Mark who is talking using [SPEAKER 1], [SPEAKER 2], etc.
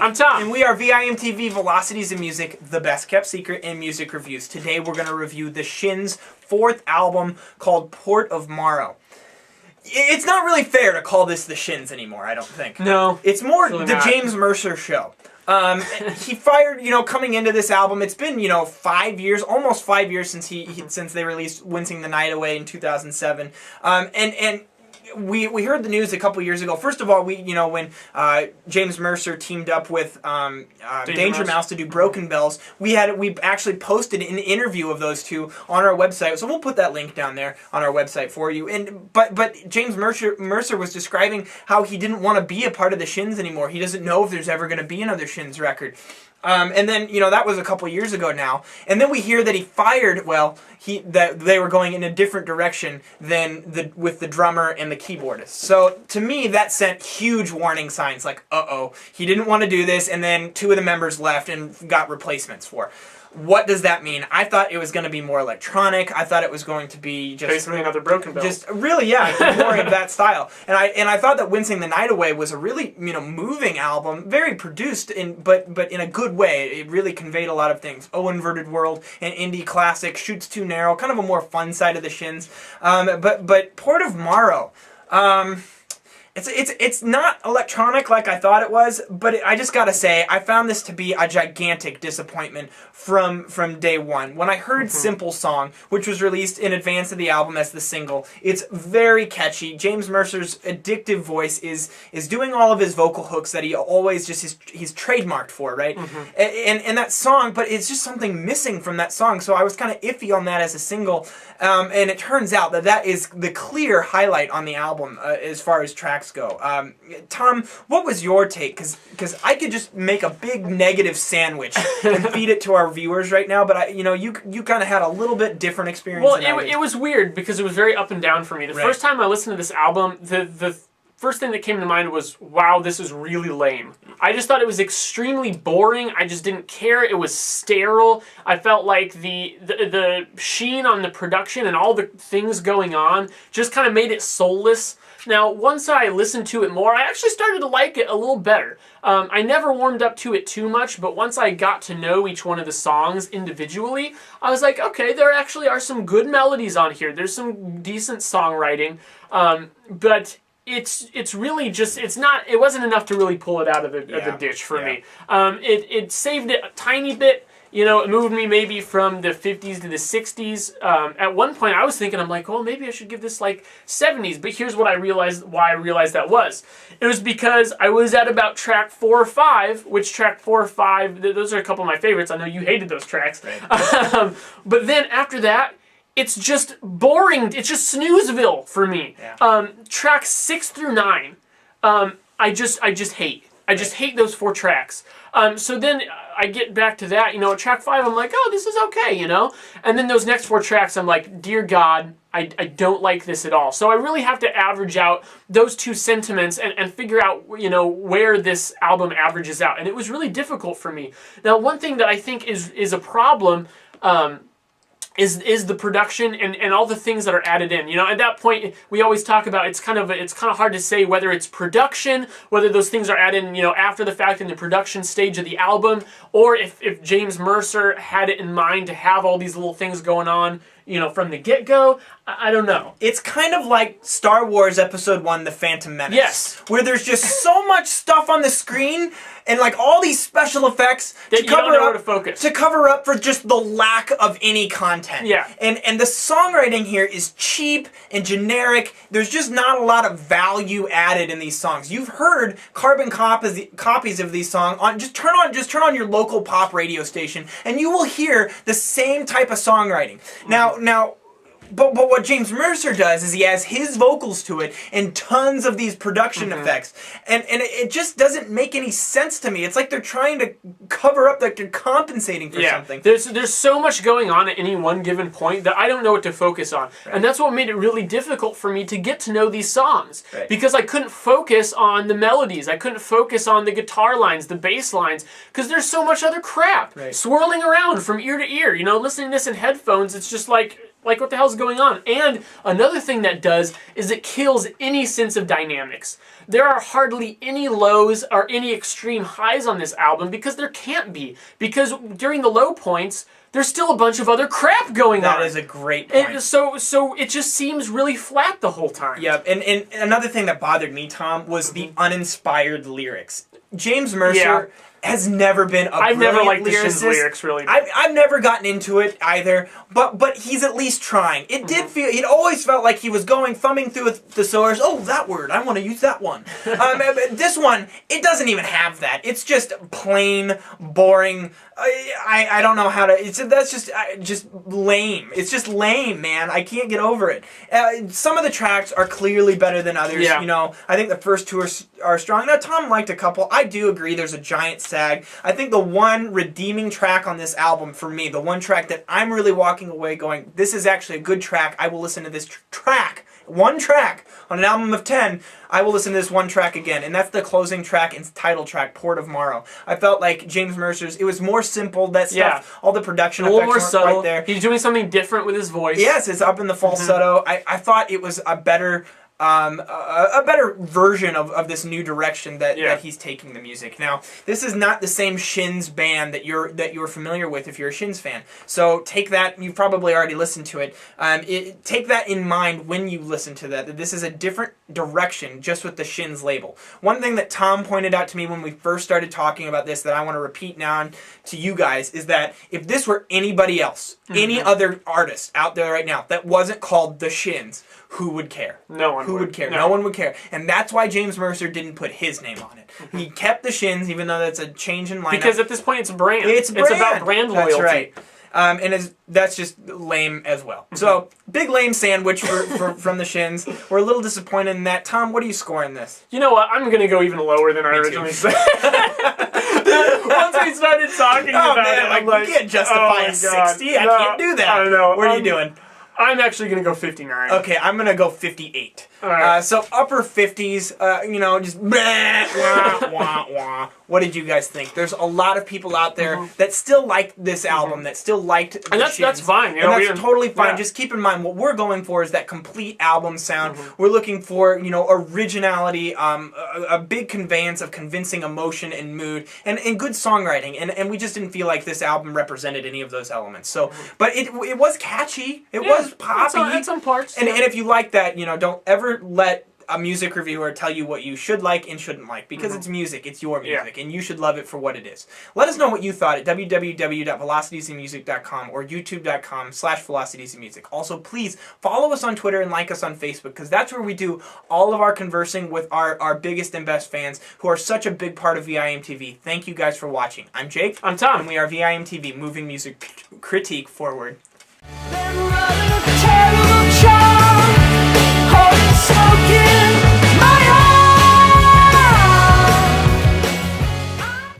[SPEAKER 1] I'm Tom.
[SPEAKER 2] And we are VIMTV Velocities in Music, the best kept secret in music reviews. Today we're going to review the Shins' fourth album called Port of Morrow. It's not really fair to call this the Shins anymore, I don't think.
[SPEAKER 1] No.
[SPEAKER 2] It's more
[SPEAKER 1] really
[SPEAKER 2] the
[SPEAKER 1] not.
[SPEAKER 2] James Mercer show. He fired, coming into this album, it's been, 5 years, almost 5 years since since they released Wincing the Night Away in 2007. And we heard the news a couple years ago. First of all, when James Mercer teamed up with Danger Mouse to do Broken Bells, we actually posted an interview of those two on our website. So we'll put that link down there on our website for you. But James Mercer was describing how he didn't want to be a part of the Shins anymore. He doesn't know if there's ever going to be another Shins record. And then, that was a couple years ago now. And then we hear that he fired, that they were going in a different direction than with the drummer and the keyboardist. So, to me, that sent huge warning signs, like, uh-oh, he didn't want to do this, and then two of the members left and got replacements for. What does that mean? I thought it was going to be more electronic. I thought it was going to be just
[SPEAKER 1] basically another Broken Bell.
[SPEAKER 2] Just really, more of that style. And I thought that Wincing the Night Away was a really moving album, very produced, but in a good way. It really conveyed a lot of things. Oh Inverted World, an indie classic, Shoots Too Narrow, kind of a more fun side of the Shins. But Port of Morrow. It's not electronic like I thought it was, but I just gotta say, I found this to be a gigantic disappointment from day one. When I heard Simple Song, which was released in advance of the album as the single, it's very catchy. James Mercer's addictive voice is doing all of his vocal hooks that he always he's trademarked for, right? And that song, but it's just something missing from that song, so I was kind of iffy on that as a single, and it turns out that is the clear highlight on the album as far as tracks go. Tom, what was your take? Because I could just make a big negative sandwich and feed it to our viewers right now, but you kind of had a little bit different experience.
[SPEAKER 1] Well, it was weird because it was very up and down for me. The first time I listened to this album, the first thing that came to mind was, wow, this is really lame. I just thought it was extremely boring. I just didn't care. It was sterile. I felt like the sheen on the production and all the things going on just kind of made it soulless. Now, once I listened to it more, I actually started to like it a little better. I never warmed up to it too much, but once I got to know each one of the songs individually, I was like, okay, there actually are some good melodies on here. There's some decent songwriting, but it's really just, it wasn't enough to really pull it out of the ditch for me. It saved it a tiny bit. It moved me maybe from the 50s to the 60s. At one point, I was thinking, I'm like, well, maybe I should give this like 70s. But here's what I realized, why I realized that was. It was because I was at about track 4 or 5, which track 4 or 5, those are a couple of my favorites. I know you hated those tracks. Right. But then after that, it's just boring. It's just snoozeville for me. Yeah. Tracks 6 through 9, I just hate. I just hate those 4 tracks. So then I get back to that, at track 5, I'm like, oh, this is okay, And then those next 4 tracks, I'm like, dear God, I don't like this at all. So I really have to average out those 2 sentiments and figure out, where this album averages out. And it was really difficult for me. Now, one thing that I think is a problem, is the production and all the things that are added in. At that point, we always talk about it's kind of hard to say whether it's production, whether those things are added in, after the fact in the production stage of the album, or if James Mercer had it in mind to have all these little things going on, from the get-go. I don't know.
[SPEAKER 2] It's kind of like Star Wars Episode 1, The Phantom Menace.
[SPEAKER 1] Yes.
[SPEAKER 2] Where there's just so much stuff on the screen and like all these special effects
[SPEAKER 1] to cover up
[SPEAKER 2] for just the lack of any content.
[SPEAKER 1] Yeah.
[SPEAKER 2] And the songwriting here is cheap and generic. There's just not a lot of value added in these songs. You've heard carbon copies of these songs on just turn on your local pop radio station and you will hear the same type of songwriting. Now, but what James Mercer does is he adds his vocals to it and tons of these production effects. And it just doesn't make any sense to me. It's like they're trying to cover up, like they're compensating for something.
[SPEAKER 1] There's so much going on at any one given point that I don't know what to focus on. Right. And that's what made it really difficult for me to get to know these songs. Right. Because I couldn't focus on the melodies. I couldn't focus on the guitar lines, the bass lines, because there's so much other crap swirling around from ear to ear. Listening to this in headphones, it's just like, like, what the hell's going on? And another thing that does is it kills any sense of dynamics. There are hardly any lows or any extreme highs on this album because there can't be. Because during the low points, there's still a bunch of other crap going on.
[SPEAKER 2] That is a great point.
[SPEAKER 1] And so it just seems really flat the whole time.
[SPEAKER 2] Yep, and another thing that bothered me, Tom, was the uninspired lyrics. James Mercer has never been a
[SPEAKER 1] I've never liked
[SPEAKER 2] lyricist.
[SPEAKER 1] the Shins lyrics, really.
[SPEAKER 2] I've never gotten into it either, but he's at least trying. It did feel, it always felt like he was thumbing through the thesaurus. Oh, that word, I want to use that one. This one, it doesn't even have that. It's just plain, boring. I don't know how to. That's just lame. It's just lame, man. I can't get over it. Some of the tracks are clearly better than others.
[SPEAKER 1] Yeah.
[SPEAKER 2] You know, I think the first two are strong. Now, Tom liked a couple. I do agree. There's a giant sag. I think the one redeeming track on this album for me, the one track that I'm really walking away going, this is actually a good track. I will listen to this track. One track on an album of 10, I will listen to this one track again, and that's the closing track and title track, Port of Morrow. I felt like James Mercer's, it was more simple, that stuff, all the production effects
[SPEAKER 1] more subtle.
[SPEAKER 2] right there.
[SPEAKER 1] He's doing something different with his voice.
[SPEAKER 2] Yes, it's up in the falsetto. I thought it was a better version of this new direction that he's taking the music. Now, this is not the same Shins band that you're familiar with if you're a Shins fan. So take that. You've probably already listened to it. Take that in mind when you listen to that this is a different direction just with the Shins label. One thing that Tom pointed out to me when we first started talking about this that I want to repeat now to you guys is that if this were anybody else, any other artist out there right now that wasn't called the Shins, who would care?
[SPEAKER 1] No one
[SPEAKER 2] Who would care?
[SPEAKER 1] No.
[SPEAKER 2] No one would care. And that's why James Mercer didn't put his name on it. He kept the Shins, even though that's a change in lineup.
[SPEAKER 1] Because at this point, it's a brand.
[SPEAKER 2] It's a brand.
[SPEAKER 1] It's about brand loyalty.
[SPEAKER 2] That's right. And that's just lame as well. So, big lame sandwich from the Shins. We're a little disappointed in that. Tom, what are you scoring this?
[SPEAKER 1] You know what? I'm going to go even lower than I originally said. Once we started talking about it,
[SPEAKER 2] like, you can't justify a 60. I can't do that.
[SPEAKER 1] I know.
[SPEAKER 2] What are you doing?
[SPEAKER 1] I'm actually going to go 59.
[SPEAKER 2] Okay, I'm going to go 58.
[SPEAKER 1] All right.
[SPEAKER 2] So upper 50s, just wah, wah, wah. What did you guys think? There's a lot of people out there that still like this album, that still liked the
[SPEAKER 1] And that's fine.
[SPEAKER 2] And that's totally fine. Just keep in mind, what we're going for is that complete album sound. We're looking for, originality, a big conveyance of convincing emotion and mood, and good songwriting. And we just didn't feel like this album represented any of those elements. So, but it was catchy. It was poppy.
[SPEAKER 1] At some parts.
[SPEAKER 2] And if you like that, don't ever let a music reviewer tell you what you should like and shouldn't like, because it's music, it's your music, and you should love it for what it is. Let us know what you thought at www.velocitiesandmusic.com or youtube.com/velocitiesandmusic. Also, please follow us on Twitter and like us on Facebook, because that's where we do all of our conversing with our biggest and best fans who are such a big part of VIMTV. Thank you guys for watching. I'm Jake.
[SPEAKER 1] I'm Tom.
[SPEAKER 2] And we are VIMTV, moving music critique forward.